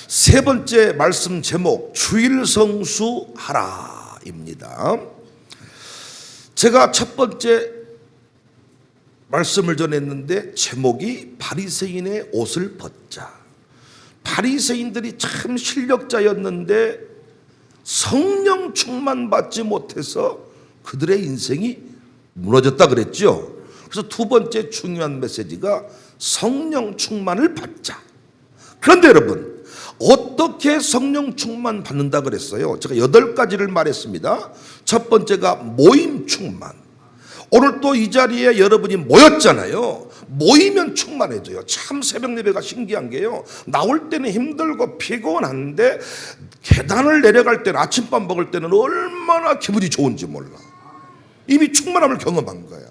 세 번째 말씀 제목, 주일 성수하라입니다. 제가 첫 번째 말씀을 전했는데 제목이 바리새인의 옷을 벗자. 바리새인들이 참 실력자였는데 성령 충만 받지 못해서 그들의 인생이 무너졌다 그랬죠. 그래서 두 번째 중요한 메시지가 성령 충만을 받자. 그런데 여러분, 어떻게 성령 충만 받는다 그랬어요? 제가 8가지를 말했습니다. 첫 번째가 모임 충만. 오늘 또 이 자리에 여러분이 모였잖아요. 모이면 충만해져요. 참 새벽 예배가 신기한 게요, 나올 때는 힘들고 피곤한데 계단을 내려갈 때는, 아침밥 먹을 때는 얼마나 기분이 좋은지 몰라. 이미 충만함을 경험한 거야.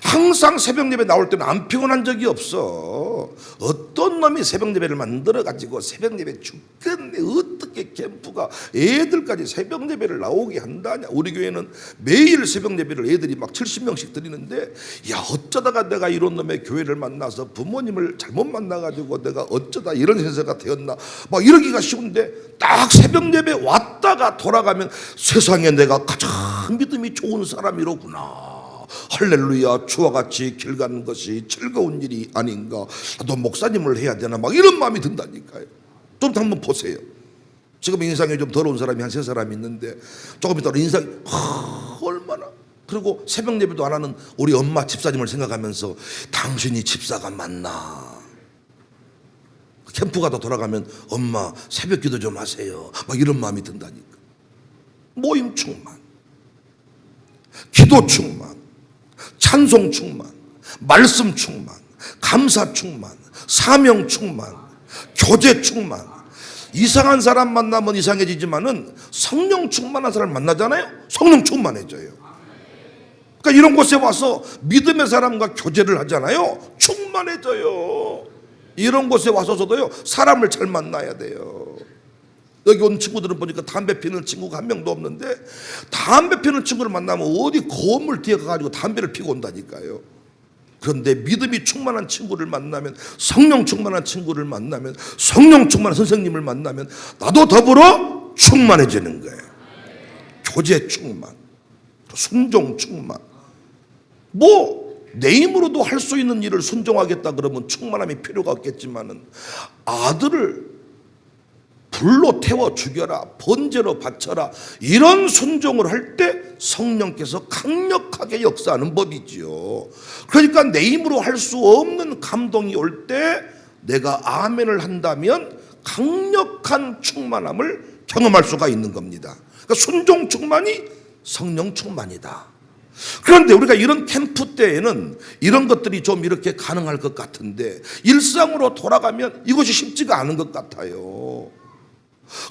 항상 새벽 예배 나올 때는 안 피곤한 적이 없어. 어떤 놈이 새벽 예배를 만들어가지고 새벽 예배 죽겠네, 어떻게 캠프가 애들까지 새벽 예배를 나오게 한다냐. 우리 교회는 매일 새벽 예배를 애들이 막 70명씩 드리는데, 야, 어쩌다가 내가 이런 놈의 교회를 만나서 부모님을 잘못 만나가지고 내가 어쩌다 이런 신세가 되었나, 막 이러기가 쉬운데 딱 새벽 예배 왔다가 돌아가면 세상에 내가 가장 믿음이 좋은 사람이로구나, 할렐루야, 주와 같이 길 가는 것이 즐거운 일이 아닌가, 너 목사님을 해야 되나, 막 이런 마음이 든다니까요. 좀 한번 보세요. 지금 인상이 좀 더러운 사람이 한 3사람 있는데 조금 있다가 인상이 얼마나. 그리고 새벽 예배도 안 하는 우리 엄마 집사님을 생각하면서 당신이 집사가 맞나. 캠프 가다 돌아가면 엄마 새벽 기도 좀 하세요, 막 이런 마음이 든다니까. 모임 충만, 기도 충만, 찬송 충만, 말씀 충만, 감사 충만, 사명 충만, 교제 충만. 이상한 사람 만나면 이상해지지만은 성령 충만한 사람 만나잖아요, 성령 충만해져요. 그러니까 이런 곳에 와서 믿음의 사람과 교제를 하잖아요, 충만해져요. 이런 곳에 와서서도요, 사람을 잘 만나야 돼요. 여기 온 친구들은 보니까 담배 피는 친구가 한 명도 없는데, 담배 피는 친구를 만나면 어디 건물 뒤에 가가지고 담배를 피고 온다니까요. 그런데 믿음이 충만한 친구를 만나면, 성령 충만한 친구를 만나면, 성령 충만한 선생님을 만나면 나도 더불어 충만해지는 거예요. 교제 충만, 순종 충만. 내 힘으로도 할 수 있는 일을 순종하겠다 그러면 충만함이 필요가 없겠지만은, 아들을 불로 태워 죽여라, 번제로 바쳐라, 이런 순종을 할 때 성령께서 강력하게 역사하는 법이지요. 그러니까 내 힘으로 할 수 없는 감동이 올 때 내가 아멘을 한다면 강력한 충만함을 경험할 수가 있는 겁니다. 그러니까 순종 충만이 성령 충만이다. 그런데 우리가 이런 캠프 때에는 이런 것들이 좀 이렇게 가능할 것 같은데, 일상으로 돌아가면 이것이 쉽지가 않은 것 같아요.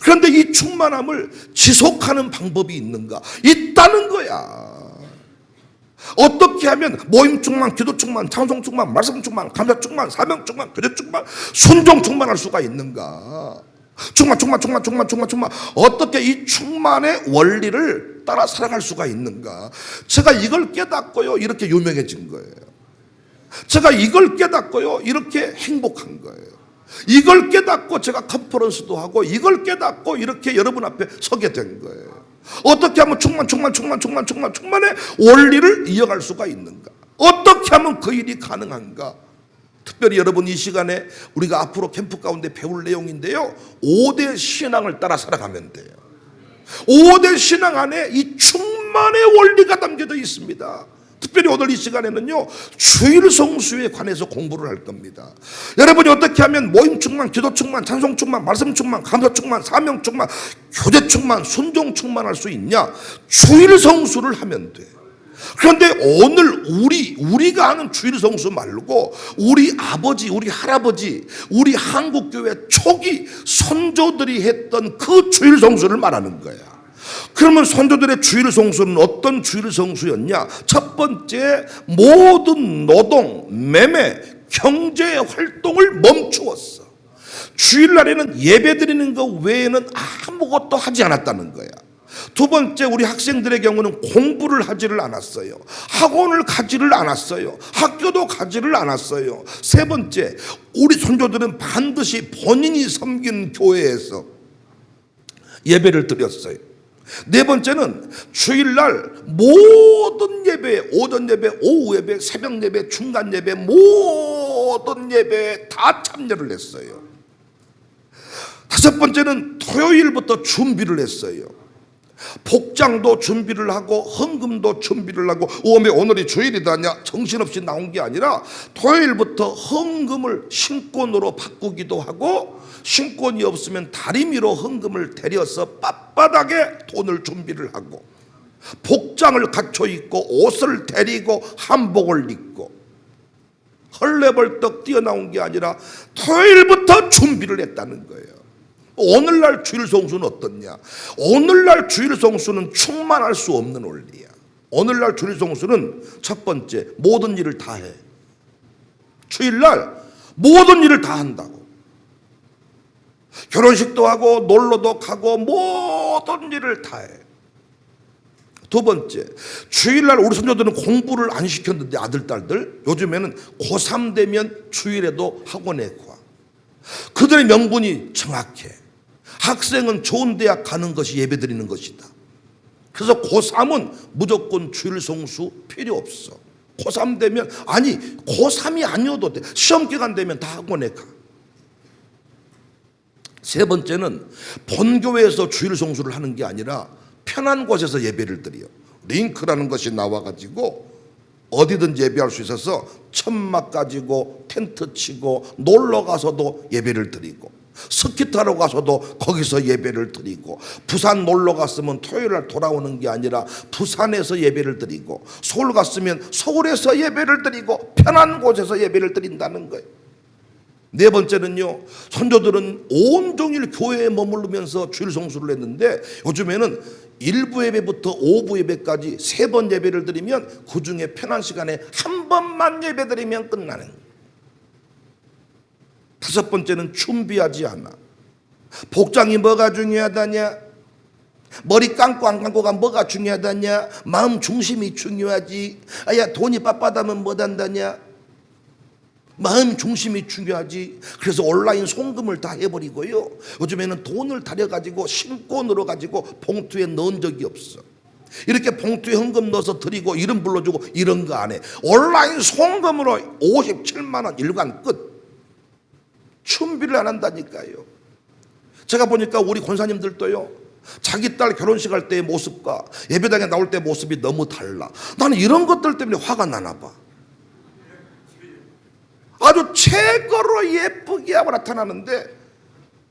그런데 이 충만함을 지속하는 방법이 있는가? 있다는 거야. 어떻게 하면 모임 충만, 기도 충만, 찬송 충만, 말씀 충만, 감사 충만, 사명 충만, 교제 충만, 순종 충만할 수가 있는가? 충만. 어떻게 이 충만의 원리를 따라 살아갈 수가 있는가? 제가 이걸 깨닫고요, 이렇게 유명해진 거예요. 제가 이걸 깨닫고요, 이렇게 행복한 거예요. 이걸 깨닫고 제가 컨퍼런스도 하고, 이걸 깨닫고 이렇게 여러분 앞에 서게 된 거예요. 어떻게 하면 충만의 원리를 이어갈 수가 있는가? 어떻게 하면 그 일이 가능한가? 특별히 여러분, 이 시간에 우리가 앞으로 캠프 가운데 배울 내용인데요, 5대 신앙을 따라 살아가면 돼요. 5대 신앙 안에 이 충만의 원리가 담겨져 있습니다. 특별히 오늘 이 시간에는요, 주일 성수에 관해서 공부를 할 겁니다. 여러분이 어떻게 하면 모임 충만, 기도 충만, 찬송 충만, 말씀 충만, 감사 충만, 사명 충만, 교제 충만, 순종 충만할 수 있냐? 주일 성수를 하면 돼. 그런데 오늘 우리가 하는 주일 성수 말고 우리 아버지, 우리 할아버지, 우리 한국교회 초기 선조들이 했던 그 주일 성수를 말하는 거야. 그러면 선조들의 주일 성수는 어떤 주일 성수였냐? 첫 번째, 모든 노동, 매매, 경제 활동을 멈추었어. 주일날에는 예배 드리는 것 외에는 아무것도 하지 않았다는 거야. 두 번째, 우리 학생들의 경우는 공부를 하지를 않았어요. 학원을 가지를 않았어요. 학교도 가지를 않았어요. 세 번째, 우리 손조들은 반드시 본인이 섬긴 교회에서 예배를 드렸어요. 네 번째는 주일날 모든 예배, 오전 예배, 오후 예배, 새벽 예배, 중간 예배, 모든 예배에 다 참여를 했어요. 다섯 번째는 토요일부터 준비를 했어요. 복장도 준비를 하고 헌금도 준비를 하고, 오늘이 주일이다냐 정신없이 나온 게 아니라 토요일부터 헌금을 신권으로 바꾸기도 하고, 신권이 없으면 다리미로 헌금을 데려서 빳빳하게 돈을 준비를 하고, 복장을 갖춰 입고 옷을 데리고 한복을 입고 헐레벌떡 뛰어나온 게 아니라 토요일부터 준비를 했다는 거예요. 오늘날 주일 성수는 어떻냐? 오늘날 주일 성수는 충만할 수 없는 원리야. 오늘날 주일 성수는 첫 번째, 모든 일을 다 해. 주일날 모든 일을 다 한다고. 결혼식도 하고 놀러도 가고 모든 일을 다 해. 두 번째, 주일날 우리 손녀들은 공부를 안 시켰는데, 아들 딸들 요즘에는 고3 되면 주일에도 학원에 가. 그들의 명분이 정확해. 학생은 좋은 대학 가는 것이 예배드리는 것이다. 그래서 고3은 무조건 주일 성수 필요 없어. 고3 되면, 아니 고3이 아니어도 돼. 시험 기간 되면 다 학원에 가. 세 번째는 본교회에서 주일 성수를 하는 게 아니라 편한 곳에서 예배를 드려요. 링크라는 것이 나와가지고 어디든 예배할 수 있어서 천막 가지고 텐트 치고 놀러 가서도 예배를 드리고, 스키 타러 가서도 거기서 예배를 드리고, 부산 놀러 갔으면 토요일날 돌아오는 게 아니라 부산에서 예배를 드리고, 서울 갔으면 서울에서 예배를 드리고, 편한 곳에서 예배를 드린다는 거예요. 네 번째는요, 선조들은 온종일 교회에 머무르면서 주일 성수를 했는데, 요즘에는 일부 예배부터 오부 예배까지 3번 예배를 드리면 그 중에 편한 시간에 한 번만 예배 드리면 끝나는 거예요. 다섯 번째는 준비하지 않아. 복장이 뭐가 중요하다냐? 머리 감고 안 감고가 뭐가 중요하다냐? 마음 중심이 중요하지. 야, 돈이 빳빳하면 뭐한다냐? 마음 중심이 중요하지. 그래서 온라인 송금을 다 해버리고요, 요즘에는 돈을 다려가지고 신권으로 가지고 봉투에 넣은 적이 없어. 이렇게 봉투에 헌금 넣어서 드리고 이름 불러주고 이런 거 안 해. 온라인 송금으로 57만 원 일간 끝. 준비를 안 한다니까요. 제가 보니까 우리 권사님들도요, 자기 딸 결혼식 할 때의 모습과 예배당에 나올 때 모습이 너무 달라. 나는 이런 것들 때문에 화가 나나 봐. 아주 최고로 예쁘게 하고 나타나는데,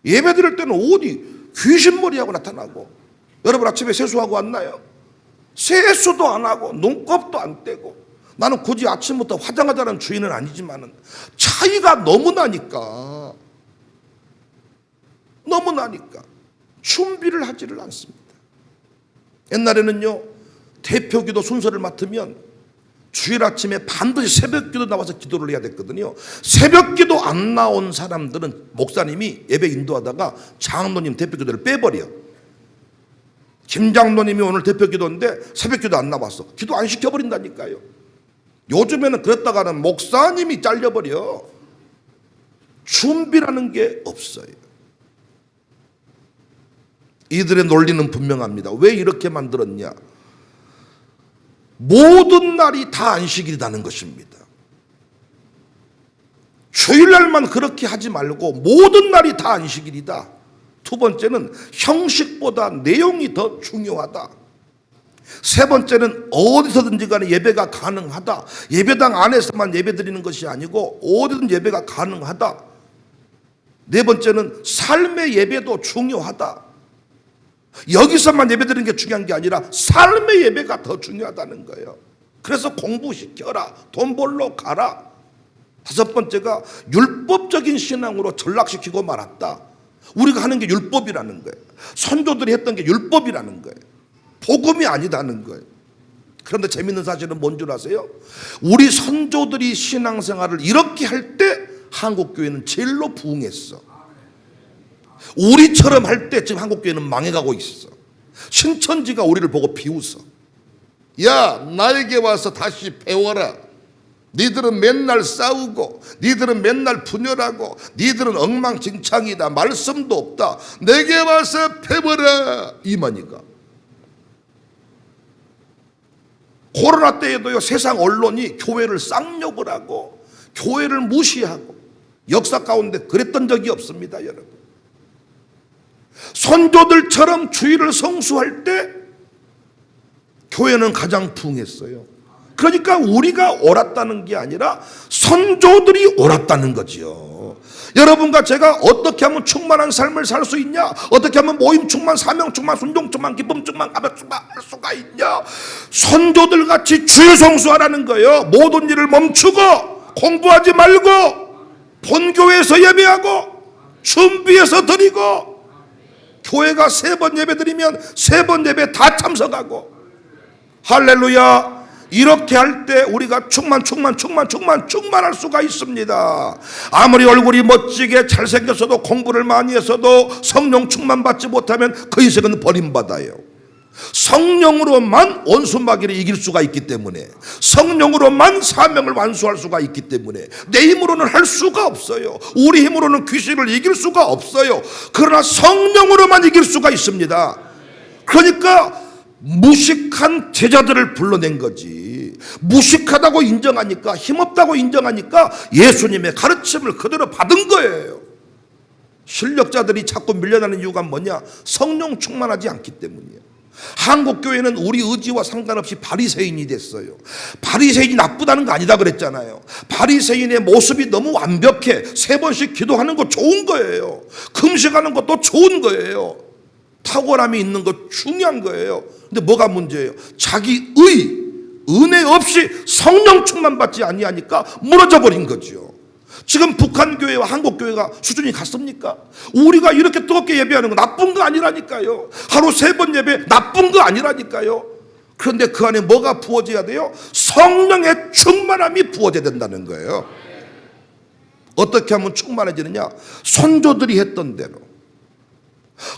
예배 드릴 때는 어디 귀신머리하고 나타나고. 여러분 아침에 세수하고 왔나요? 세수도 안 하고 눈곱도 안 떼고. 나는 굳이 아침부터 화장하자는 주인은 아니지만은 차이가 너무 나니까 준비를 하지를 않습니다. 옛날에는요, 대표기도 순서를 맡으면 주일 아침에 반드시 새벽기도 나와서 기도를 해야 됐거든요. 새벽기도 안 나온 사람들은 목사님이 예배 인도하다가 장로님 대표기도를 빼버려. 김 장로님이 오늘 대표기도인데 새벽기도 안 나왔어. 기도 안 시켜버린다니까요. 요즘에는 그랬다가는 목사님이 잘려버려. 준비라는 게 없어요. 이들의 논리는 분명합니다. 왜 이렇게 만들었냐? 모든 날이 다 안식일이라는 것입니다. 주일날만 그렇게 하지 말고 모든 날이 다 안식일이다. 두 번째는 형식보다 내용이 더 중요하다. 세 번째는 어디서든지 간에 예배가 가능하다. 예배당 안에서만 예배 드리는 것이 아니고 어디든 예배가 가능하다. 네 번째는 삶의 예배도 중요하다. 여기서만 예배 드리는 게 중요한 게 아니라 삶의 예배가 더 중요하다는 거예요. 그래서 공부시켜라, 돈 벌러 가라. 다섯 번째가 율법적인 신앙으로 전락시키고 말았다. 우리가 하는 게 율법이라는 거예요. 선조들이 했던 게 율법이라는 거예요. 복음이 아니다는 거예요. 그런데 재밌는 사실은 뭔 줄 아세요? 우리 선조들이 신앙생활을 이렇게 할 때 한국교회는 제일로 부흥했어. 우리처럼 할 때 지금 한국교회는 망해가고 있어. 신천지가 우리를 보고 비웃어. 야, 나에게 와서 다시 배워라. 니들은 맨날 싸우고, 니들은 맨날 분열하고, 니들은 엉망진창이다, 말씀도 없다, 내게 와서 배워라, 이만희가. 코로나 때에도요, 세상 언론이 교회를 쌍욕을 하고 교회를 무시하고, 역사 가운데 그랬던 적이 없습니다, 여러분. 선조들처럼 주의를 성수할 때 교회는 가장 부흥했어요. 그러니까 우리가 옳았다는 게 아니라 선조들이 옳았다는 거지요. 여러분과 제가 어떻게 하면 충만한 삶을 살 수 있냐? 어떻게 하면 모임 충만, 사명 충만, 순종 충만, 기쁨 충만, 가벽 충만 할 수가 있냐? 선조들 같이 주의 성수하라는 거예요. 모든 일을 멈추고 공부하지 말고 본교회에서 예배하고 준비해서 드리고, 교회가 3번 예배 드리면 3번 예배 다 참석하고, 할렐루야. 이렇게 할 때 우리가 충만할 수가 있습니다. 아무리 얼굴이 멋지게 잘생겼어도, 공부를 많이 했어도 성령 충만 받지 못하면 그 인생은 버림받아요. 성령으로만 원수마귀를 이길 수가 있기 때문에, 성령으로만 사명을 완수할 수가 있기 때문에 내 힘으로는 할 수가 없어요. 우리 힘으로는 귀신을 이길 수가 없어요. 그러나 성령으로만 이길 수가 있습니다. 그러니까 무식한 제자들을 불러낸 거지. 무식하다고 인정하니까, 힘없다고 인정하니까 예수님의 가르침을 그대로 받은 거예요. 실력자들이 자꾸 밀려나는 이유가 뭐냐? 성령 충만하지 않기 때문이에요. 한국교회는 우리 의지와 상관없이 바리새인이 됐어요. 바리새인이 나쁘다는 거 아니다 그랬잖아요. 바리새인의 모습이 너무 완벽해. 3번씩 기도하는 거 좋은 거예요. 금식하는 것도 좋은 거예요. 탁월함이 있는 거 중요한 거예요. 근데 뭐가 문제예요? 자기 은혜 없이 성령 충만 받지 아니하니까 무너져 버린 거죠. 지금 북한 교회와 한국 교회가 수준이 같습니까? 우리가 이렇게 뜨겁게 예배하는 거 나쁜 거 아니라니까요. 하루 3번 예배 나쁜 거 아니라니까요. 그런데 그 안에 뭐가 부어져야 돼요? 성령의 충만함이 부어져야 된다는 거예요. 어떻게 하면 충만해지느냐? 선조들이 했던 대로.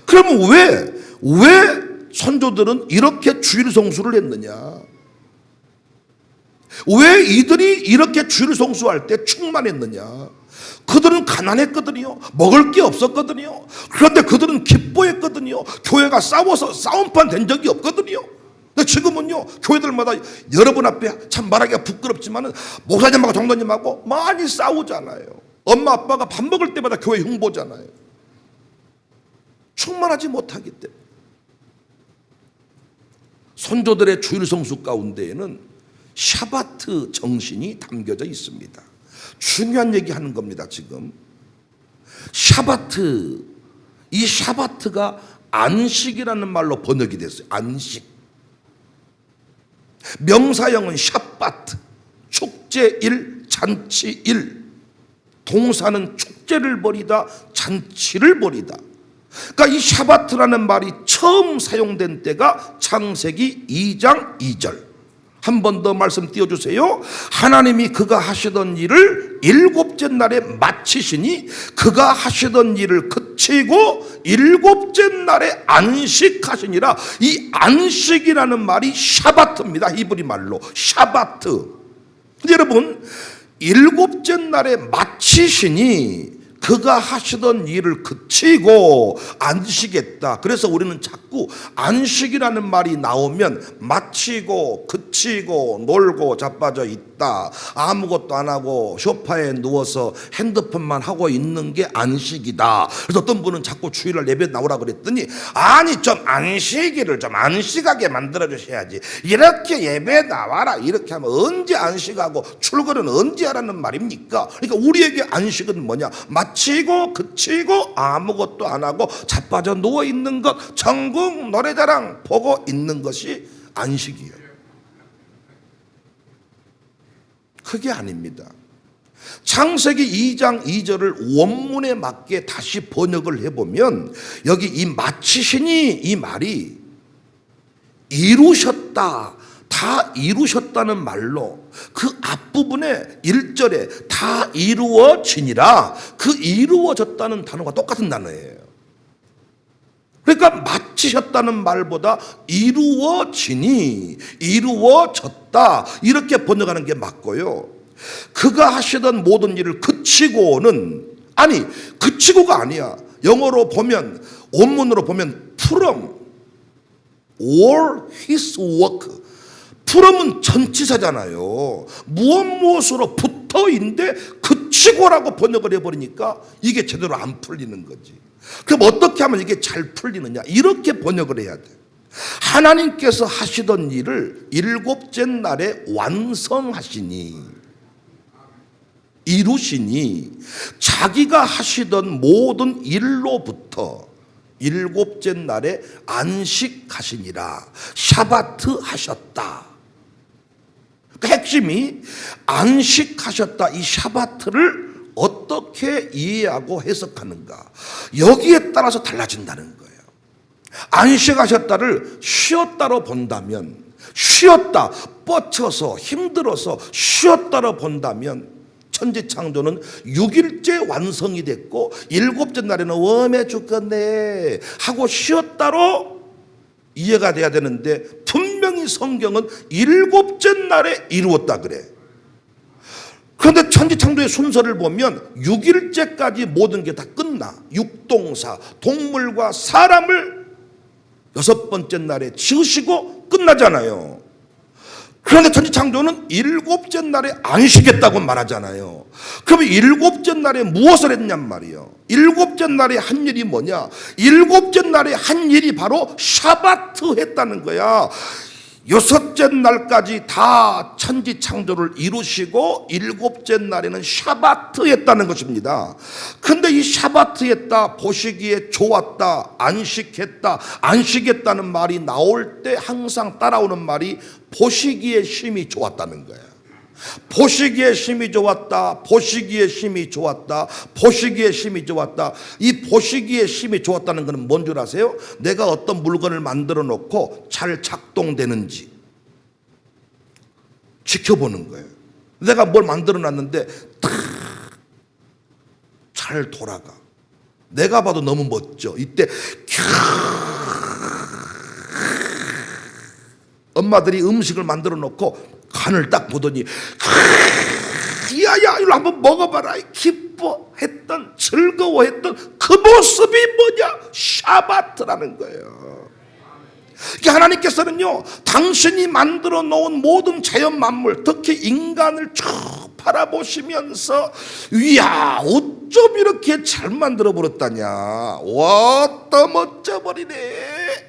그러면 왜 선조들은 이렇게 주일 성수를 했느냐? 왜 이들이 이렇게 주일 성수할 때 충만했느냐? 그들은 가난했거든요. 먹을 게 없었거든요. 그런데 그들은 기뻐했거든요. 교회가 싸워서 싸움판 된 적이 없거든요. 근데 지금은요, 교회들마다 여러분 앞에 참 말하기가 부끄럽지만은 목사님하고 장로님하고 많이 싸우잖아요. 엄마 아빠가 밥 먹을 때마다 교회 흉보잖아요. 충만하지 못하기 때문에. 선조들의 주일 성수 가운데에는 샤바트 정신이 담겨져 있습니다. 중요한 얘기 하는 겁니다, 지금. 샤바트, 이 샤바트가 안식이라는 말로 번역이 됐어요. 안식. 명사형은 샤바트, 축제일, 잔치일. 동사는 축제를 벌이다, 잔치를 벌이다. 그러니까 이 샤바트라는 말이 처음 사용된 때가 창세기 2장 2절. 한 번 더 말씀 띄워주세요. 하나님이 그가 하시던 일을 7째 날에 마치시니 그가 하시던 일을 그치고 7째 날에 안식하시니라. 이 안식이라는 말이 샤바트입니다. 히브리 말로 샤바트. 여러분, 7째 날에 마치시니 그가 하시던 일을 그치고 안식했다. 그래서 우리는 자꾸 안식이라는 말이 나오면 마치고 그치고 놀고 자빠져 있다, 아무것도 안 하고 소파에 누워서 핸드폰만 하고 있는 게 안식이다. 그래서 어떤 분은 자꾸 주일날 예배 나오라 그랬더니, 아니 좀 안식일을 좀 안식하게 만들어 주셔야지, 이렇게 예배 나와라 이렇게 하면 언제 안식하고 출근은 언제 하라는 말입니까? 그러니까 우리에게 안식은 뭐냐? 마치고 그치고 아무것도 안 하고 자빠져 누워있는 것, 전국 노래자랑 보고 있는 것이 안식이에요. 그게 아닙니다. 창세기 2장 2절을 원문에 맞게 다시 번역을 해보면 여기 이 마치시니 이 말이 이루셨다, 다 이루셨다는 말로 그 앞부분에 1절에 다 이루어지니라, 그 이루어졌다는 단어가 똑같은 단어예요. 그러니까 마치셨다는 말보다 이루어지니, 이루어졌다, 이렇게 번역하는 게 맞고요. 그가 하시던 모든 일을 그치고는, 아니 그치고가 아니야. 영어로 보면, 원문으로 보면 from all his work, from은 전치사잖아요. 무엇으로 부터인데 그치고라고 번역을 해버리니까 이게 제대로 안 풀리는 거지. 그럼 어떻게 하면 이게 잘 풀리느냐, 이렇게 번역을 해야 돼. 하나님께서 하시던 일을 일곱째 날에 완성하시니, 이루시니, 자기가 하시던 모든 일로부터 일곱째 날에 안식하시니라. 샤바트 하셨다. 그 핵심이 안식하셨다. 이 샤바트를 어떻게 이해하고 해석하는가, 여기에 따라서 달라진다는 거예요. 안식하셨다를 쉬었다로 본다면, 쉬었다, 뻗쳐서 힘들어서 쉬었다로 본다면 천지창조는 6일째 완성이 됐고 7째 날에는 웜에 죽겠네 하고 쉬었다로 이해가 돼야 되는데, 분명히 성경은 7째 날에 이루었다 그래. 그런데 천지창조의 순서를 보면 6일째까지 모든 게 다 끝나. 육동사, 동물과 사람을 6번째 날에 지으시고 끝나잖아요. 그런데 천지창조는 7째 날에 안식했다고 말하잖아요. 그러면 7째 날에 무엇을 했냔 말이에요. 7째 날에 한 일이 뭐냐, 7째 날에 한 일이 바로 샤바트 했다는 거야. 6째 날까지 다 천지창조를 이루시고 7째 날에는 샤바트 했다는 것입니다. 근데 이 샤바트 했다, 보시기에 좋았다, 안식했다, 안식했다는 말이 나올 때 항상 따라오는 말이 보시기에 심히 좋았다는 거예요. 보시기에 심히 좋았다, 보시기에 심히 좋았다, 보시기에 심히 좋았다. 이 보시기에 심히 좋았다는 것은 뭔 줄 아세요? 내가 어떤 물건을 만들어 놓고 잘 작동되는지 지켜보는 거예요. 내가 뭘 만들어 놨는데 다 잘 돌아가. 내가 봐도 너무 멋져. 이때 엄마들이 음식을 만들어 놓고 간을 딱 보더니 야야 이거 한번 먹어봐라, 기뻐했던, 즐거워했던 그 모습이 뭐냐, 샤바트라는 거예요. 이게 하나님께서는요, 당신이 만들어 놓은 모든 자연 만물, 특히 인간을 쭉 바라보시면서 이야 어쩜 이렇게 잘 만들어 버렸다냐, 와 또 멋져버리네,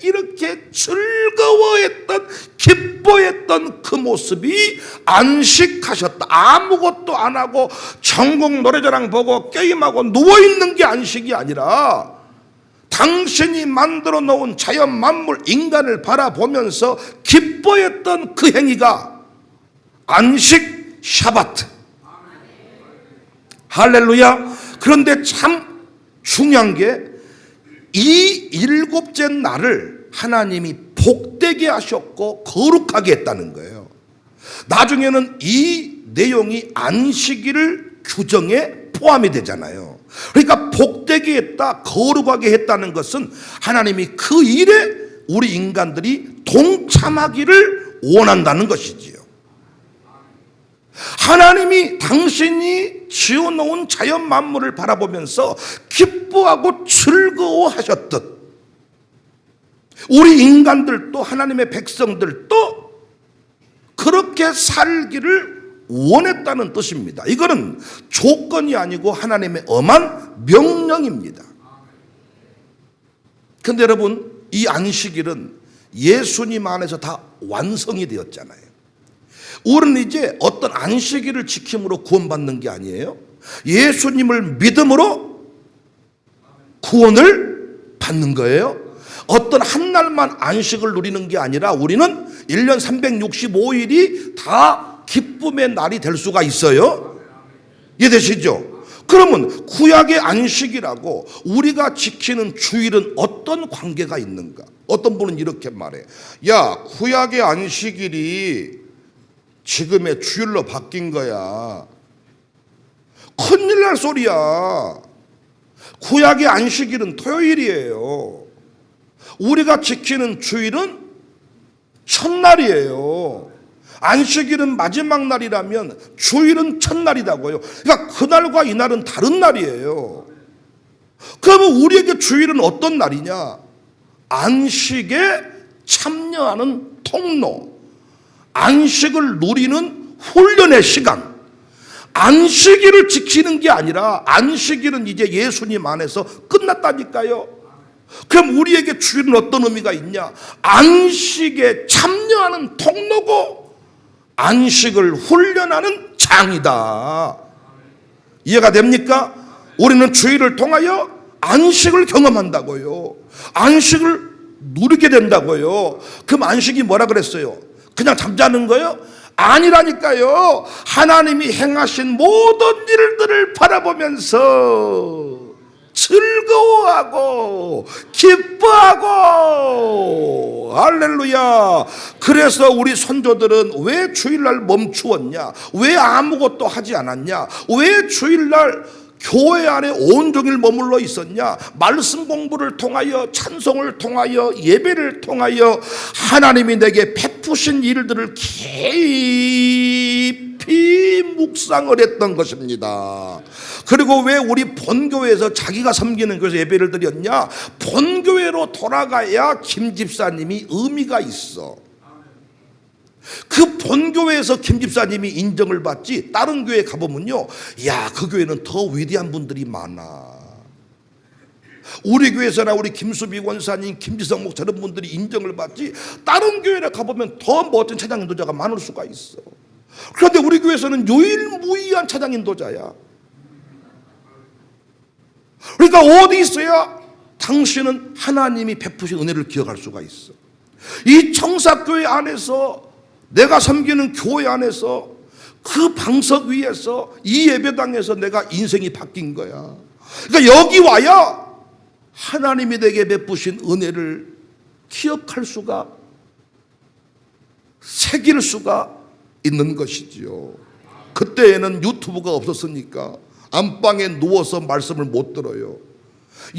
이렇게 즐거워했던, 기뻐했던 그 모습이 안식하셨다. 아무것도 안 하고 전국 노래자랑 보고 게임하고 누워있는 게 안식이 아니라 당신이 만들어 놓은 자연 만물, 인간을 바라보면서 기뻐했던 그 행위가 안식, 샤바트. 할렐루야. 그런데 참 중요한 게 이 7째 날을 하나님이 복되게 하셨고 거룩하게 했다는 거예요. 나중에는 이 내용이 안식일을 규정에 포함이 되잖아요. 그러니까 복되게 했다, 거룩하게 했다는 것은 하나님이 그 일에 우리 인간들이 동참하기를 원한다는 것이지요. 하나님이 당신이 지어놓은 자연 만물을 바라보면서 기뻐하고 즐거워하셨듯 우리 인간들도, 하나님의 백성들도 그렇게 살기를 원했다는 뜻입니다. 이거는 조건이 아니고 하나님의 엄한 명령입니다. 그런데 여러분, 이 안식일은 예수님 안에서 다 완성이 되었잖아요. 우리는 이제 어떤 안식일을 지킴으로 구원받는 게 아니에요. 예수님을 믿음으로 구원을 받는 거예요. 어떤 한 날만 안식을 누리는 게 아니라 우리는 1년 365일이 다 기쁨의 날이 될 수가 있어요. 이해되시죠? 그러면 구약의 안식이라고 우리가 지키는 주일은 어떤 관계가 있는가? 어떤 분은 이렇게 말해. 야, 구약의 안식일이 지금의 주일로 바뀐 거야. 큰일 날 소리야. 구약의 안식일은 토요일이에요. 우리가 지키는 주일은 첫날이에요. 안식일은 마지막 날이라면 주일은 첫날이라고요. 그러니까 그날과 이날은 다른 날이에요. 그러면 우리에게 주일은 어떤 날이냐? 안식에 참여하는 통로, 안식을 누리는 훈련의 시간. 안식일을 지키는 게 아니라 안식일은 이제 예수님 안에서 끝났다니까요. 그럼 우리에게 주일은 어떤 의미가 있냐? 안식에 참여하는 통로고 안식을 훈련하는 장이다. 이해가 됩니까? 우리는 주일을 통하여 안식을 경험한다고요. 안식을 누리게 된다고요. 그럼 안식이 뭐라 그랬어요? 그냥 잠자는 거예요? 아니라니까요. 하나님이 행하신 모든 일들을 바라보면서 즐거워하고 기뻐하고, 할렐루야. 그래서 우리 선조들은 왜 주일날 멈추었냐? 왜 아무것도 하지 않았냐? 왜 주일날 교회 안에 온종일 머물러 있었냐? 말씀 공부를 통하여, 찬송을 통하여, 예배를 통하여 하나님이 내게 베푸신 일들을 깊이 묵상을 했던 것입니다. 그리고 왜 우리 본교회에서 자기가 섬기는 교회에서 예배를 드렸냐? 본교회로 돌아가야 김 집사님이 의미가 있어. 그 본교회에서 김 집사님이 인정을 받지, 다른 교회 가보면요, 야, 그 교회는 더 위대한 분들이 많아. 우리 교회에서나 우리 김수비 권사님, 김지성 목사 이런 분들이 인정을 받지, 다른 교회에 가보면 더 멋진 찬양 인도자가 많을 수가 있어. 그런데 우리 교회에서는 유일무이한 찬양 인도자야. 그러니까 어디 있어야 당신은 하나님이 베푸신 은혜를 기억할 수가 있어. 이 청사교회 안에서, 내가 섬기는 교회 안에서, 그 방석 위에서, 이 예배당에서 내가 인생이 바뀐 거야. 그러니까 여기 와야 하나님이 내게 베푸신 은혜를 기억할 수가, 새길 수가 있는 것이지요. 그때에는 유튜브가 없었으니까 안방에 누워서 말씀을 못 들어요.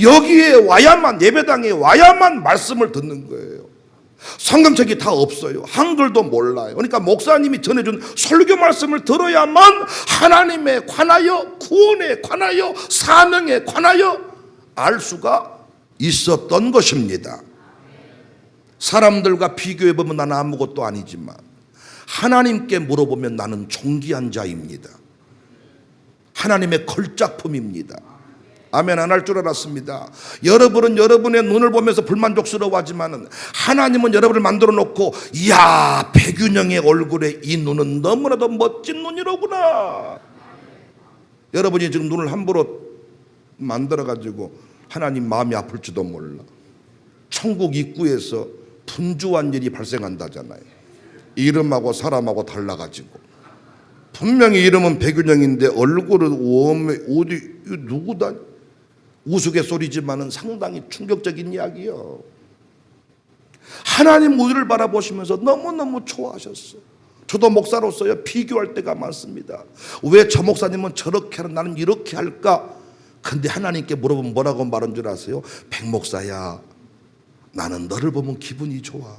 여기에 와야만, 예배당에 와야만 말씀을 듣는 거예요. 성경책이 다 없어요. 한글도 몰라요. 그러니까 목사님이 전해준 설교 말씀을 들어야만 하나님에 관하여, 구원에 관하여, 사명에 관하여 알 수가 있었던 것입니다. 사람들과 비교해보면 나는 아무것도 아니지만 하나님께 물어보면 나는 존귀한 자입니다. 하나님의 걸작품입니다. 아멘. 안 할 줄 알았습니다. 여러분은 여러분의 눈을 보면서 불만족스러워하지만 하나님은 여러분을 만들어 놓고, 이야, 백윤영의 얼굴에 이 눈은 너무나도 멋진 눈이로구나. 여러분이 지금 눈을 함부로 만들어 가지고 하나님 마음이 아플지도 몰라. 천국 입구에서 분주한 일이 발생한다잖아요. 이름하고 사람하고 달라가지고, 분명히 이름은 백윤영인데 얼굴은 어디 누구다? 우스갯소리지만은 상당히 충격적인 이야기요. 하나님 우리를 바라보시면서 너무너무 좋아하셨어. 저도 목사로서요, 비교할 때가 많습니다. 왜 저 목사님은 저렇게 하는 나는 이렇게 할까? 근데 하나님께 물어보면 뭐라고 말한 줄 아세요? 백 목사야, 나는 너를 보면 기분이 좋아.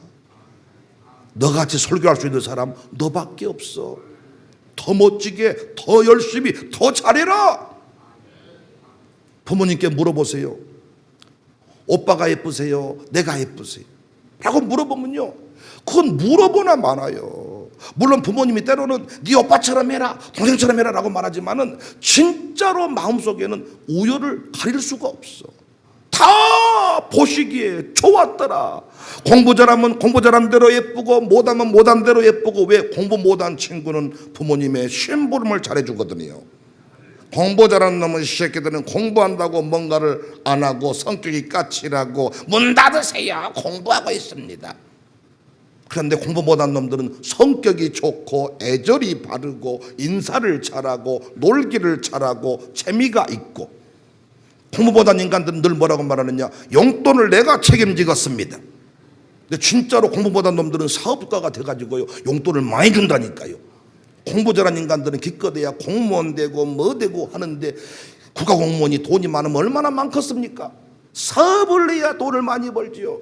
너같이 설교할 수 있는 사람 너밖에 없어. 더 멋지게, 더 열심히, 더 잘해라. 부모님께 물어보세요. 오빠가 예쁘세요? 내가 예쁘세요? 라고 물어보면요, 그건 물어보나 많아요. 물론 부모님이 때로는 네 오빠처럼 해라, 동생처럼 해라 라고 말하지만은 진짜로 마음속에는 우열을 가릴 수가 없어. 다 보시기에 좋았더라. 공부 잘하면 공부 잘한 대로 예쁘고, 못하면 못한 대로 예쁘고. 왜? 공부 못한 친구는 부모님의 심부름을 잘해주거든요. 공부 잘하는 놈은 이 새끼들은 공부한다고 뭔가를 안 하고 성격이 까칠하고 문 닫으세요, 공부하고 있습니다. 그런데 공부 못한 놈들은 성격이 좋고 애절이 바르고 인사를 잘하고 놀기를 잘하고 재미가 있고. 공부 못한 인간들은 늘 뭐라고 말하느냐? 용돈을 내가 책임지겠습니다. 근데 진짜로 공부 못한 놈들은 사업가가 돼가지고요, 용돈을 많이 준다니까요. 공부 잘한 인간들은 기껏해야 공무원 되고 뭐 되고 하는데, 국가공무원이 돈이 많으면 얼마나 많겠습니까? 사업을 내야 돈을 많이 벌지요.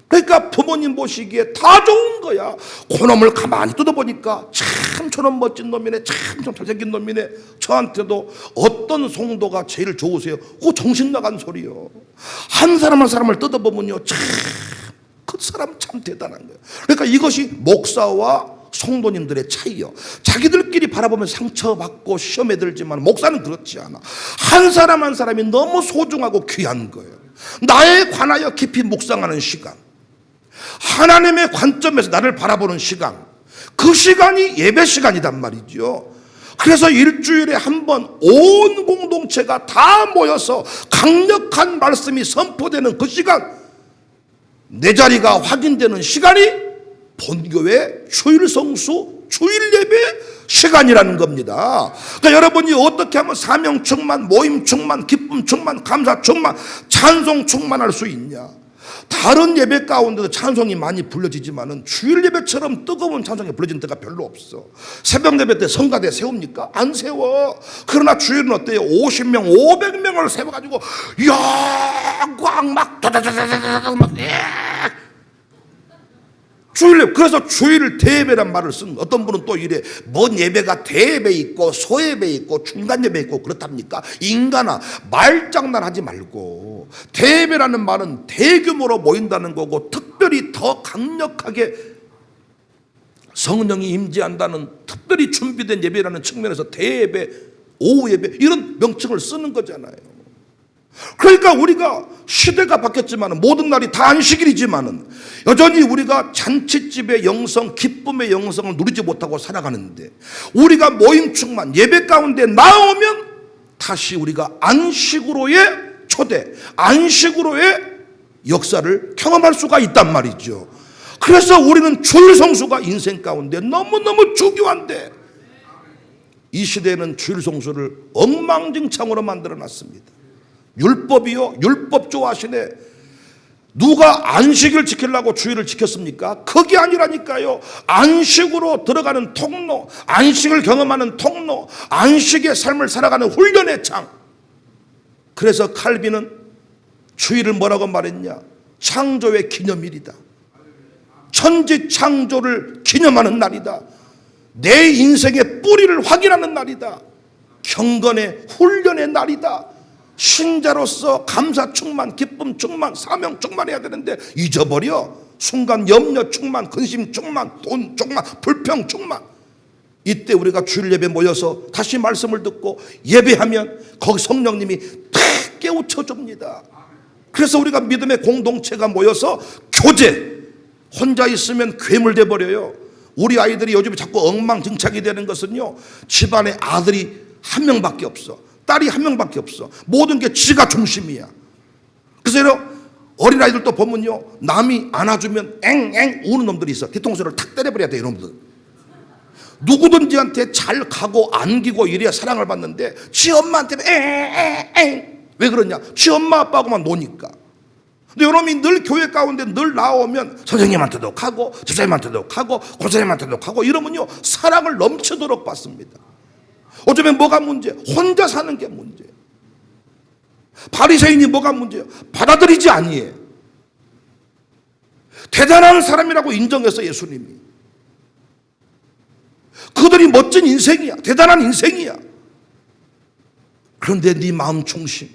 그러니까 부모님 보시기에 다 좋은 거야. 그놈을 가만히 뜯어보니까 참 저놈 멋진 놈이네, 참 잘생긴 놈이네. 저한테도 어떤 성도가 제일 좋으세요? 그거 정신 나간 소리요. 한 사람 한 사람을 뜯어보면요, 참 그 사람 참 대단한 거예요. 그러니까 이것이 목사와 성도님들의 차이요. 자기들끼리 바라보면 상처받고 시험에 들지만 목사는 그렇지 않아. 한 사람 한 사람이 너무 소중하고 귀한 거예요. 나에 관하여 깊이 묵상하는 시간, 하나님의 관점에서 나를 바라보는 시간, 그 시간이 예배 시간이란 말이죠. 그래서 일주일에 한 번 온 공동체가 다 모여서 강력한 말씀이 선포되는 그 시간, 내 자리가 확인되는 시간이 본교회 주일 성수, 주일 예배 시간이라는 겁니다. 그러니까 여러분이 어떻게 하면 사명 충만, 모임 충만, 기쁨 충만, 감사 충만, 찬송 충만할 수 있냐? 다른 예배 가운데도 찬송이 많이 불려지지만은 주일 예배처럼 뜨거운 찬송이 불려진 데가 별로 없어. 새벽 예배 때 성가대 세웁니까? 안 세워. 그러나 주일은 어때요? 50명, 500명을 세워가지고 꽉막 다다다다다다 막 주일 예배. 그래서 주일 대예배란 말을 쓴. 어떤 분은 또 이래, 뭔 예배가 대예배 있고 소예배 있고 중간 예배 있고 그렇답니까? 인간아, 말장난하지 말고, 대예배라는 말은 대규모로 모인다는 거고, 특별히 더 강력하게 성령이 임재한다는 특별히 준비된 예배라는 측면에서 대예배, 오후 예배 이런 명칭을 쓰는 거잖아요. 그러니까 우리가 시대가 바뀌었지만 모든 날이 다 안식일이지만 여전히 우리가 잔치집의 영성, 기쁨의 영성을 누리지 못하고 살아가는데, 우리가 모임 충만 예배 가운데 나오면 다시 우리가 안식으로의 초대, 안식으로의 역사를 경험할 수가 있단 말이죠. 그래서 우리는 주일 성수가 인생 가운데 너무너무 중요한데, 이 시대에는 주일 성수를 엉망진창으로 만들어 놨습니다. 율법이요, 율법 좋아하시네. 누가 안식을 지키려고 주일을 지켰습니까? 그게 아니라니까요. 안식으로 들어가는 통로, 안식을 경험하는 통로, 안식의 삶을 살아가는 훈련의 장. 그래서 칼빈은 주일을 뭐라고 말했냐? 창조의 기념일이다. 천지 창조를 기념하는 날이다. 내 인생의 뿌리를 확인하는 날이다. 경건의 훈련의 날이다. 신자로서 감사 충만, 기쁨 충만, 사명 충만해야 되는데 잊어버려. 순간 염려 충만, 근심 충만, 돈 충만, 불평 충만. 이때 우리가 주일 예배 모여서 다시 말씀을 듣고 예배하면 거기 성령님이 탁 깨우쳐 줍니다. 그래서 우리가 믿음의 공동체가 모여서 교제, 혼자 있으면 괴물 돼버려요. 우리 아이들이 요즘에 자꾸 엉망진창이 되는 것은요, 집안에 아들이 한 명밖에 없어, 딸이 한 명밖에 없어. 모든 게 지가 중심이야. 그래서 어린아이들도 보면요, 남이 안아주면 앵앵 우는 놈들이 있어. 뒤통수를 탁 때려버려야 돼, 이놈들. 누구든지한테 잘 가고 안기고 이래야 사랑을 받는데, 지 엄마한테 앵앵앵. 왜 그러냐? 지 엄마 아빠하고만 노니까. 근데 이놈이 늘 교회 가운데 늘 나오면 선생님한테도 가고 집사님한테도 가고 권사님한테도 가고 이러면요, 사랑을 넘치도록 받습니다. 어쩌면 뭐가 문제? 혼자 사는 게 문제. 바리새인이 뭐가 문제예요? 받아들이지 아니에요. 대단한 사람이라고 인정했어, 예수님이. 그들이 멋진 인생이야, 대단한 인생이야. 그런데 네 마음 중심,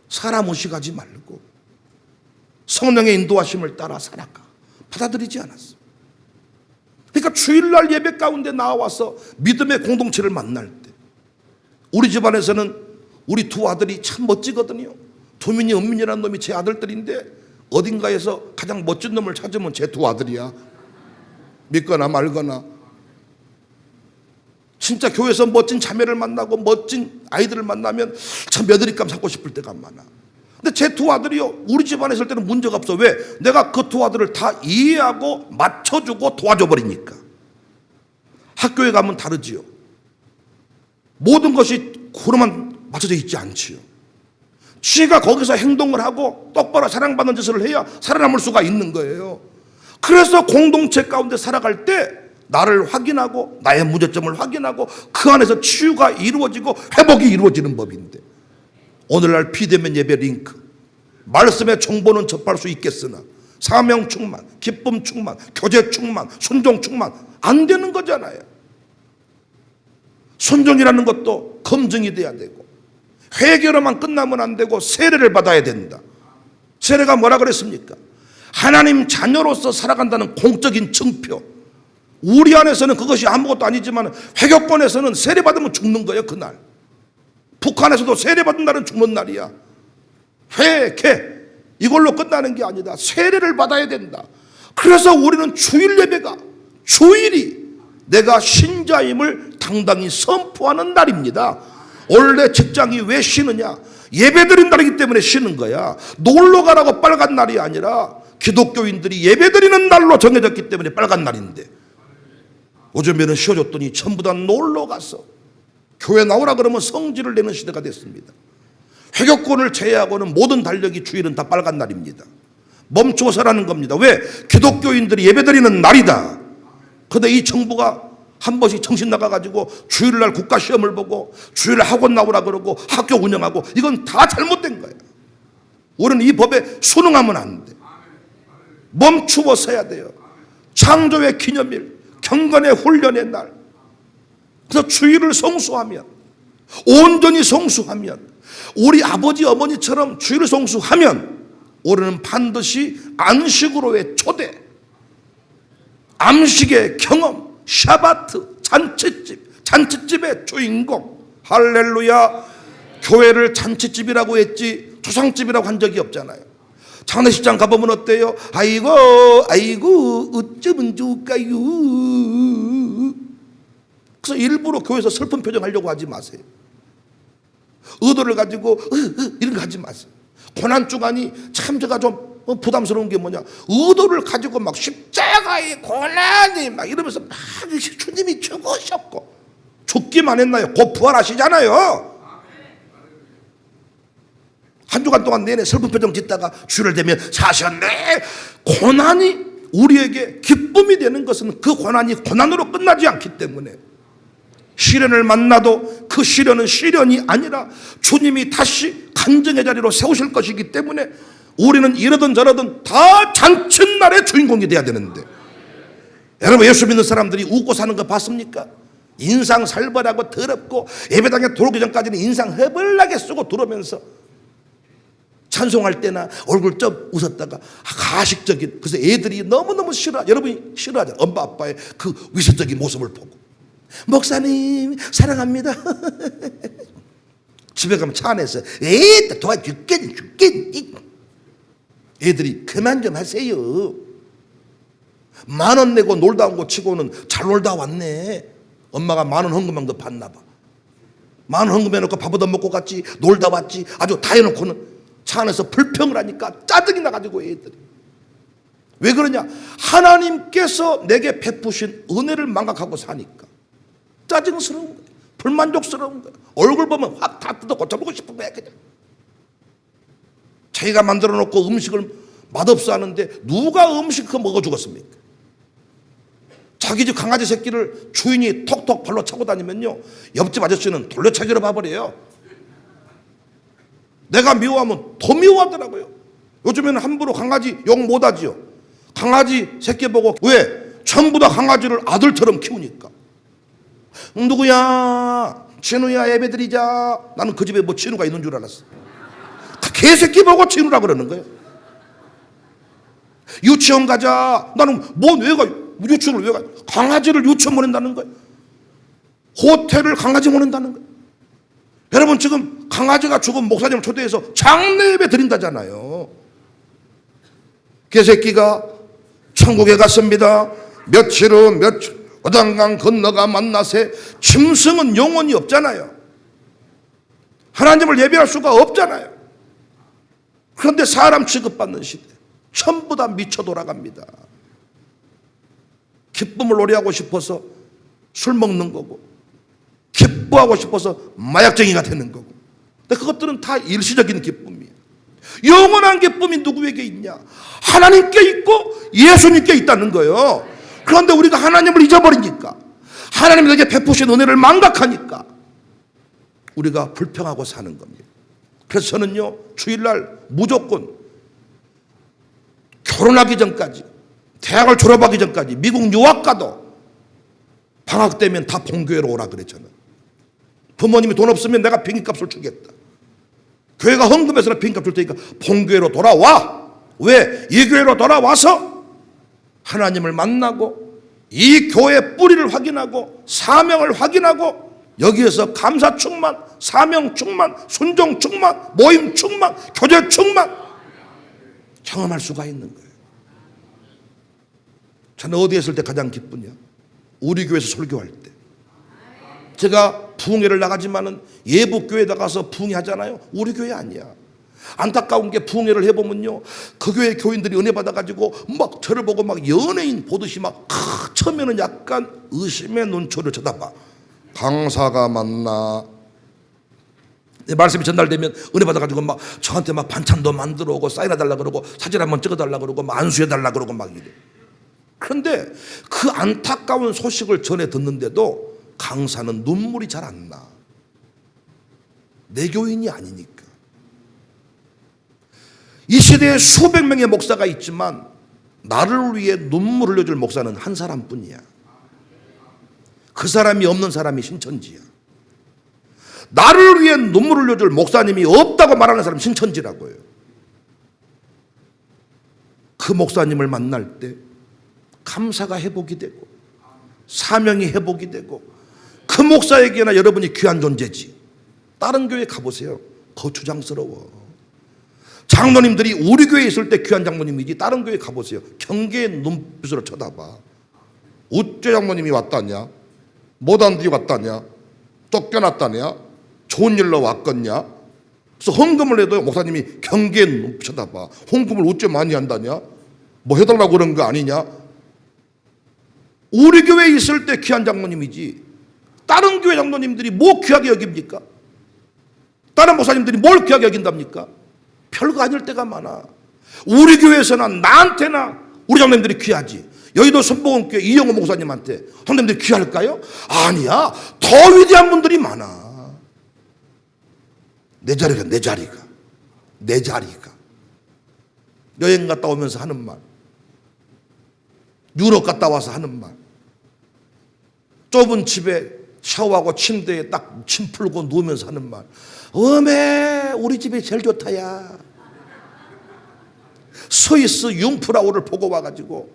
사람 의식하지 말고 성령의 인도하심을 따라 살아가. 받아들이지 않았어. 그러니까 주일날 예배 가운데 나와서 믿음의 공동체를 만날 때, 우리 집안에서는 우리 두 아들이 참 멋지거든요. 도민이, 은민이라는 놈이 제 아들들인데 어딘가에서 가장 멋진 놈을 찾으면 제 두 아들이야. 믿거나 말거나. 진짜 교회에서 멋진 자매를 만나고 멋진 아이들을 만나면 참 며느리감 삼고 싶을 때가 많아. 근데 제 두 아들이요, 우리 집안에 있을 때는 문제가 없어. 왜? 내가 그 두 아들을 다 이해하고 맞춰주고 도와줘 버리니까. 학교에 가면 다르지요. 모든 것이 그로만 맞춰져 있지 않지요. 지가 거기서 행동을 하고 똑바로 사랑받는 짓을 해야 살아남을 수가 있는 거예요. 그래서 공동체 가운데 살아갈 때 나를 확인하고 나의 문제점을 확인하고 그 안에서 치유가 이루어지고 회복이 이루어지는 법인데, 오늘날 비대면 예배 링크, 말씀의 정보는 접할 수 있겠으나 사명 충만, 기쁨 충만, 교제 충만, 순종 충만 안 되는 거잖아요. 순종이라는 것도 검증이 돼야 되고 회개로만 끝나면 안 되고 세례를 받아야 된다. 세례가 뭐라 그랬습니까? 하나님 자녀로서 살아간다는 공적인 증표. 우리 안에서는 그것이 아무것도 아니지만 회교권에서는 세례 받으면 죽는 거예요. 그날 북한에서도 세례 받은 날은 죽는 날이야. 회개 이걸로 끝나는 게 아니다. 세례를 받아야 된다. 그래서 우리는 주일 예배가 주일이 내가 신자임을 당당히 선포하는 날입니다. 원래 직장이 왜 쉬느냐? 예배드린 날이기 때문에 쉬는 거야. 놀러 가라고 빨간 날이 아니라 기독교인들이 예배드리는 날로 정해졌기 때문에 빨간 날인데 요즘에는 쉬어줬더니 전부 다 놀러 가서 교회 나오라 그러면 성질을 내는 시대가 됐습니다. 회교권을 제외하고는 모든 달력이 주일은 다 빨간 날입니다. 멈춰서라는 겁니다. 왜? 기독교인들이 예배드리는 날이다. 그런데 이 정부가 한 번씩 정신 나가가지고 주일날 국가시험을 보고 주일날 학원 나오라 그러고 학교 운영하고 이건 다 잘못된 거예요. 우리는 이 법에 순응하면 안 돼. 멈추어 서야 돼요. 창조의 기념일, 경건의 훈련의 날. 그래서 주일을 성수하면, 온전히 성수하면, 우리 아버지 어머니처럼 주일을 성수하면 우리는 반드시 안식으로의 초대, 암식의 경험, 샤바트, 잔치집의 주인공. 할렐루야. 교회를 잔치집이라고 했지 조상집이라고 한 적이 없잖아요. 장례식장 가보면 어때요? 아이고 어쩌면 좋을까요? 그래서 일부러 교회에서 슬픈 표정 하려고 하지 마세요. 의도를 가지고 이런 거 하지 마세요. 고난주간이 참 제가 좀 부담스러운 게 뭐냐, 의도를 가지고 막 십자가의 고난이 막 이러면서 막 주님이 죽으셨고 죽기만 했나요? 곧 부활하시잖아요. 한 주간 동안 내내 슬픈 표정 짓다가 주를 대면 사셨네. 고난이 우리에게 기쁨이 되는 것은 그 고난이 고난으로 끝나지 않기 때문에 시련을 만나도 그 시련은 시련이 아니라 주님이 다시 간증의 자리로 세우실 것이기 때문에 우리는 이러든 저러든 다 잔칫날의 주인공이 돼야 되는데, 여러분 예수 믿는 사람들이 웃고 사는 거 봤습니까? 인상 살벌하고 더럽고 예배당에 들어오기 전까지는 인상 허벌나게 쓰고 들어오면서 찬송할 때나 얼굴 좀 웃었다가 가식적인, 그래서 애들이 너무너무 싫어, 여러분이 싫어하잖아요. 엄마 아빠의 그 위선적인 모습을 보고. 목사님 사랑합니다. 집에 가면 차 안에서 에이 도와줄겠니. 애들이 그만 좀 하세요. 10,000원 내고 놀다 온 거 치고는 잘 놀다 왔네. 엄마가 10,000원 헌금한 거 봤나 봐. 10,000원 헌금해놓고 밥 얻어 먹고 갔지, 놀다 왔지, 아주 다 해놓고는 차 안에서 불평을 하니까 짜증이 나가지고 애들이. 왜 그러냐? 하나님께서 내게 베푸신 은혜를 망각하고 사니까 짜증스러운 거야. 불만족스러운 거야. 얼굴 보면 확 다 뜯어 고쳐보고 싶은 거야. 그냥 자기가 만들어 놓고 음식을 맛없어 하는데 누가 음식 그거 먹어 죽었습니까? 자기 집 강아지 새끼를 주인이 톡톡 발로 차고 다니면요, 옆집 아저씨는 돌려차기로 봐버려요. 내가 미워하면 더 미워하더라고요. 요즘에는 함부로 강아지 욕 못하지요. 강아지 새끼 보고, 왜? 전부 다 강아지를 아들처럼 키우니까. 누구야? 진우야 예배드리자. 나는 그 집에 뭐 진우가 있는 줄 알았어. 개새끼 보고 진우라 그러는 거예요. 유치원 가자. 나는 왜 가? 유치원을 왜 가? 강아지를 유치원 보낸다는 거예요. 호텔을 강아지 보낸다는 거예요. 여러분 지금 강아지가 죽은 목사님을 초대해서 장례 예배 드린다잖아요. 개새끼가 천국에 갔습니다. 며칠 후 어단강 건너가 만나세. 짐승은 영혼이 없잖아요. 하나님을 예배할 수가 없잖아요. 그런데 사람 취급받는 시대, 전부 다 미쳐 돌아갑니다. 기쁨을 노래하고 싶어서 술 먹는 거고, 기뻐하고 싶어서 마약쟁이가 되는 거고. 근데 그것들은 다 일시적인 기쁨이에요. 영원한 기쁨이 누구에게 있냐? 하나님께 있고 예수님께 있다는 거예요. 그런데 우리가 하나님을 잊어버리니까, 하나님이 내게 베푸신 은혜를 망각하니까 우리가 불평하고 사는 겁니다. 그래서 저는요, 주일날 무조건 결혼하기 전까지, 대학을 졸업하기 전까지, 미국 유학 가도 방학 되면 다 본교회로 오라 그랬잖아. 부모님이 돈 없으면 내가 비행기값을 주겠다. 교회가 헌금해서는 비행기값 줄 테니까 본교회로 돌아와. 왜? 이 교회로 돌아와서 하나님을 만나고 이 교회의 뿌리를 확인하고 사명을 확인하고 여기에서 감사 충만, 사명 충만, 순종 충만, 모임 충만, 교제 충만 경험할 수가 있는 거예요. 저는 어디에 있을 때 가장 기쁘냐? 우리 교회에서 설교할 때. 제가 부흥회를 나가지만은 예복교회에 가서 부흥회 하잖아요. 우리 교회 아니야. 안타까운 게 부흥회를 해보면요, 그 교회 교인들이 은혜 받아가지고 막 저를 보고 막 연예인 보듯이 막 처음에는 약간 의심의 눈초리를 쳐다봐. 강사가 맞나? 말씀이 전달되면 은혜 받아가지고 막 저한테 막 반찬도 만들어 오고 사인해달라 그러고 사진 한번 찍어달라 그러고 막 안수해달라 그러고 막 이래. 그런데 그 안타까운 소식을 전해 듣는데도 강사는 눈물이 잘 안 나. 내 교인이 아니니까. 이 시대에 수백 명의 목사가 있지만 나를 위해 눈물을 흘려줄 목사는 한 사람뿐이야. 그 사람이 없는 사람이 신천지야. 나를 위해 눈물을 흘려줄 목사님이 없다고 말하는 사람이 신천지라고요. 그 목사님을 만날 때 감사가 회복이 되고 사명이 회복이 되고 그 목사에게나 여러분이 귀한 존재지. 다른 교회 가보세요. 거추장스러워. 장로님들이 우리 교회에 있을 때 귀한 장로님이지 다른 교회 가보세요. 경계의 눈빛으로 쳐다봐. 어째 장로님이 왔다냐? 못한 뒤 왔다냐? 쫓겨났다냐? 좋은 일로 왔겠냐? 그래서 헌금을 해도 목사님이 경계의 눈빛 쳐다봐. 헌금을 어째 많이 한다냐? 뭐 해달라고 그런 거 아니냐? 우리 교회에 있을 때 귀한 장로님이지 다른 교회 장로님들이 뭐 귀하게 여깁니까? 다른 목사님들이 뭘 귀하게 여긴답니까? 별거 아닐 때가 많아. 우리 교회에서는 나한테나 우리 장로님들이 귀하지. 여의도 선복음교회 이영호 목사님한테 장로님들이 귀할까요? 아니야. 더 위대한 분들이 많아. 내 자리가 여행 갔다 오면서 하는 말, 유럽 갔다 와서 하는 말, 좁은 집에 샤워하고 침대에 딱 침 풀고 누우면서 하는 말, 어메 우리 집이 제일 좋다야. 스위스 융프라우를 보고 와가지고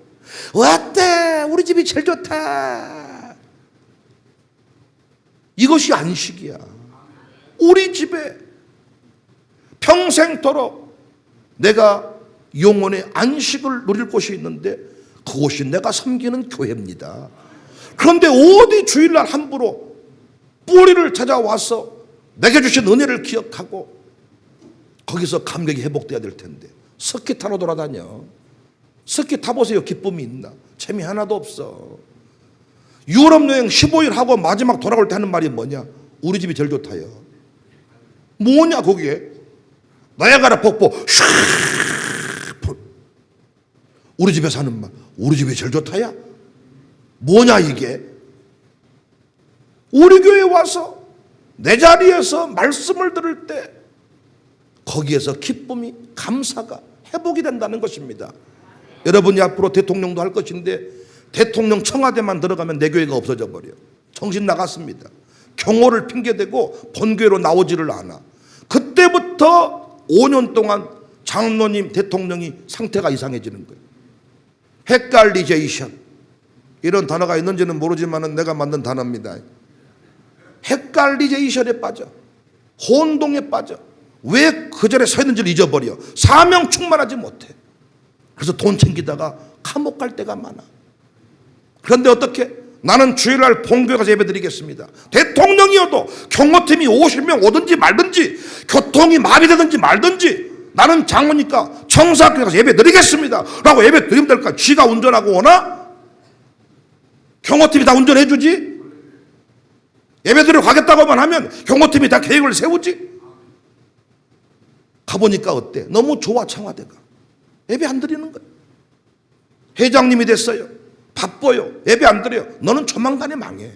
어때 우리 집이 제일 좋다. 이것이 안식이야. 우리 집에 평생토록 내가 영혼의 안식을 누릴 곳이 있는데 그곳이 내가 섬기는 교회입니다. 그런데 어디 주일날 함부로 뿌리를 찾아와서 내게 주신 은혜를 기억하고 거기서 감격이 회복돼야 될 텐데 스키 타러 돌아다녀. 스키 타보세요. 기쁨이 있나? 재미 하나도 없어. 유럽 여행 15일 하고 마지막 돌아올 때 하는 말이 뭐냐? 우리 집이 제일 좋다요. 뭐냐 거기에? 나야가라 폭포 슉. 우리 집에서 하는 말, 우리 집이 제일 좋다야? 뭐냐 이게? 우리 교회에 와서 내 자리에서 말씀을 들을 때 거기에서 기쁨이, 감사가 회복이 된다는 것입니다. 여러분이 앞으로 대통령도 할 것인데 대통령 청와대만 들어가면 내 교회가 없어져 버려. 정신 나갔습니다. 경호를 핑계대고 본교회로 나오지를 않아. 그때부터 5년 동안 장로님, 대통령이 상태가 이상해지는 거예요. 헷갈리제이션, 이런 단어가 있는지는 모르지만 내가 만든 단어입니다. 헷갈리제이션에 빠져, 혼동에 빠져. 왜 그 자리에 서 있는지를 잊어버려. 사명 충만하지 못해. 그래서 돈 챙기다가 감옥 갈 때가 많아. 그런데 어떻게? 나는 주일날 본교회 가서 예배 드리겠습니다. 대통령이어도 경호팀이 50명 오든지 말든지 교통이 마비되든지 말든지 나는 장로니까 청사교회 가서 예배 드리겠습니다 라고 예배 드리면 될까? 쥐가 운전하고 오나? 경호팀이 다 운전해 주지? 예배 드리러 가겠다고만 하면 경호팀이 다 계획을 세우지? 가보니까 어때? 너무 좋아. 청와대가 예배 안 드리는 거야. 회장님이 됐어요. 바빠요. 예배 안 드려요. 너는 조만간에 망해.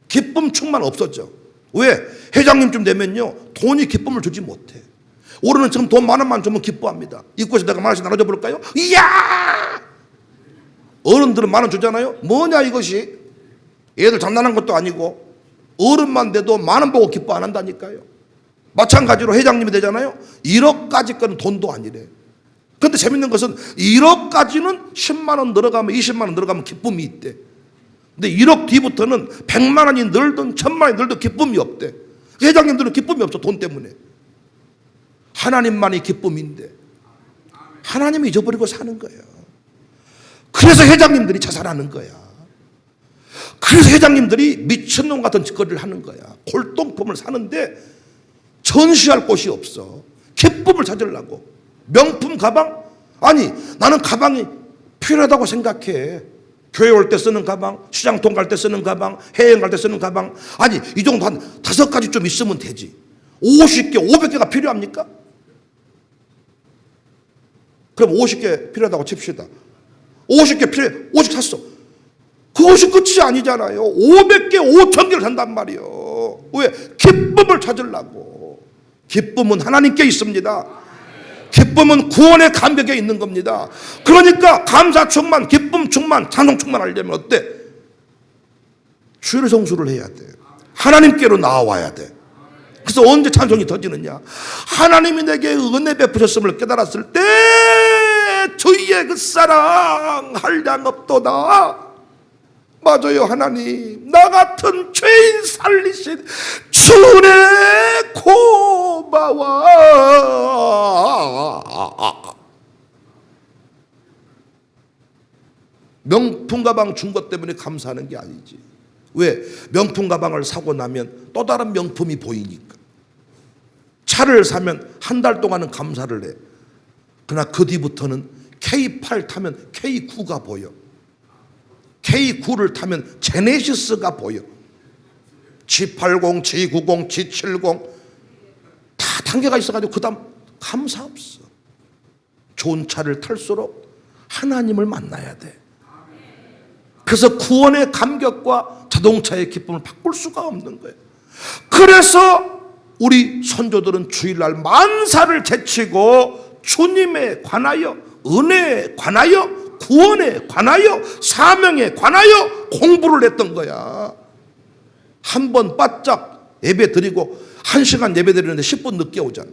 기쁨 충만 없어져. 왜? 회장님쯤 되면요 돈이 기쁨을 주지 못해. 우리는 지금 돈 10,000원만 주면 기뻐합니다. 입구에서 내가 10,000원씩 나눠줘 볼까요? 이야! 어른들은 10,000원 주잖아요. 뭐냐 이것이? 애들 장난한 것도 아니고 어른만 돼도 10,000원 보고 기뻐 안 한다니까요. 마찬가지로 회장님이 되잖아요. 1억까지 건 돈도 아니래. 근데 재밌는 것은 1억까지는 10만 원 늘어가면 20만 원 늘어가면 기쁨이 있대. 근데 1억 뒤부터는 100만 원이 늘든 1000만 원이 늘든 기쁨이 없대. 회장님들은 기쁨이 없어. 돈 때문에. 하나님만이 기쁨인데 하나님이 잊어버리고 사는 거예요. 그래서 회장님들이 자살하는 거야. 그래서 회장님들이 미친놈 같은 짓거리를 하는 거야. 골동품을 사는데 전시할 곳이 없어. 기쁨을 찾으려고. 명품 가방? 아니 나는 가방이 필요하다고 생각해. 교회 올 때 쓰는 가방, 시장통 갈 때 쓰는 가방, 해외여행 갈 때 쓰는 가방. 아니 이 정도 한 5가지 좀 있으면 되지. 50개, 500개가 필요합니까? 그럼 50개 필요하다고 칩시다. 50개 필요해. 50 샀어. 그것이 끝이 아니잖아요. 500개, 5,000개를 산단 말이에요. 왜? 기쁨을 찾으려고. 기쁨은 하나님께 있습니다. 기쁨은 구원의 감격에 있는 겁니다. 그러니까 감사 충만, 기쁨 충만, 찬송 충만하려면 어때? 주일 성수를 해야 돼. 하나님께로 나와야 돼. 그래서 언제 찬송이 터지느냐? 하나님이 내게 은혜 베푸셨음을 깨달았을 때 주의 그 사랑 한량 없도다. 맞아요. 하나님 나 같은 죄인 살리신 주의 고마워. 명품 가방 준 것 때문에 감사하는 게 아니지. 왜? 명품 가방을 사고 나면 또 다른 명품이 보이니까. 차를 사면 한 달 동안은 감사를 해. 그러나 그 뒤부터는 K8 타면 K9가 보여. K9를 타면 제네시스가 보여. G80, G90, G70 다 단계가 있어가지고 그 다음 감사 없어. 좋은 차를 탈수록 하나님을 만나야 돼. 그래서 구원의 감격과 자동차의 기쁨을 바꿀 수가 없는 거예요. 그래서 우리 선조들은 주일날 만사를 제치고 주님에 관하여, 은혜에 관하여, 구원에 관하여, 사명에 관하여 공부를 했던 거야. 한 번 바짝 예배 드리고 1시간 예배 드리는데 10분 늦게 오잖아.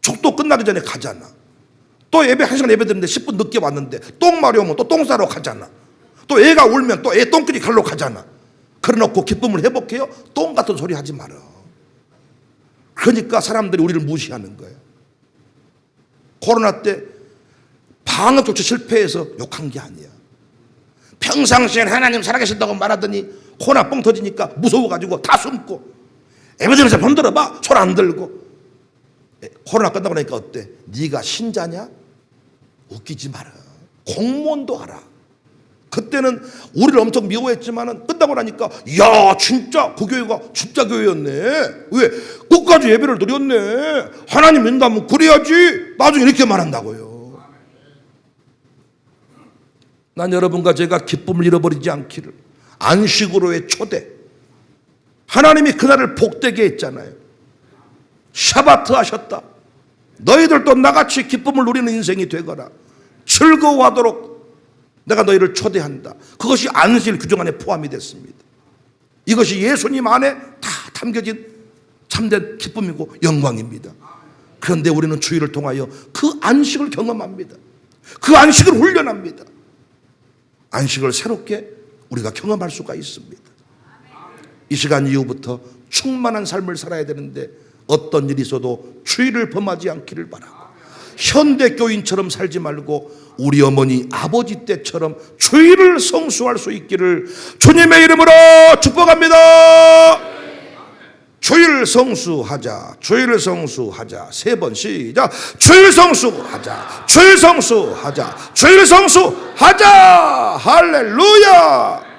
족도 끝나기 전에 가잖아. 또 예배 1시간 예배 드리는데 10분 늦게 왔는데 똥 마려우면 또 똥 싸러 가잖아. 또 애가 울면 또 애 똥끼리 갈러 가잖아. 그래놓고 기쁨을 회복해요? 똥 같은 소리 하지 마라. 그러니까 사람들이 우리를 무시하는 거예요. 코로나 때 방역 조치 실패해서 욕한 게 아니야. 평상시엔 하나님 살아계신다고 말하더니 코로나 뻥 터지니까 무서워가지고 다 숨고, 에베드에서 번 들어봐 손 안 들고. 코로나 끝나고 나니까 어때? 네가 신자냐? 웃기지 마라. 공무원도 알아. 그때는 우리를 엄청 미워했지만은 끝나고 나니까 야 진짜 그 교회가 진짜 교회였네. 왜? 끝까지 예배를 드렸네. 하나님 믿는다면 그래야지. 나중에 이렇게 말한다고요. 난 여러분과 제가 기쁨을 잃어버리지 않기를. 안식으로의 초대. 하나님이 그날을 복되게 했잖아요. 샤바트 하셨다. 너희들도 나같이 기쁨을 누리는 인생이 되거라. 즐거워하도록 내가 너희를 초대한다. 그것이 안식 규정 안에 포함이 됐습니다. 이것이 예수님 안에 다 담겨진 참된 기쁨이고 영광입니다. 그런데 우리는 주일을 통하여 그 안식을 경험합니다. 그 안식을 훈련합니다. 안식을 새롭게 우리가 경험할 수가 있습니다. 이 시간 이후부터 충만한 삶을 살아야 되는데 어떤 일이 있어도 주일을 범하지 않기를 바라고, 현대교인처럼 살지 말고 우리 어머니 아버지 때처럼 주일을 성수할 수 있기를 주님의 이름으로 축복합니다. 주일 성수하자. 주일 성수하자. 3번 시작. 주일 성수하자. 주일 성수하자. 주일 성수하자. 할렐루야.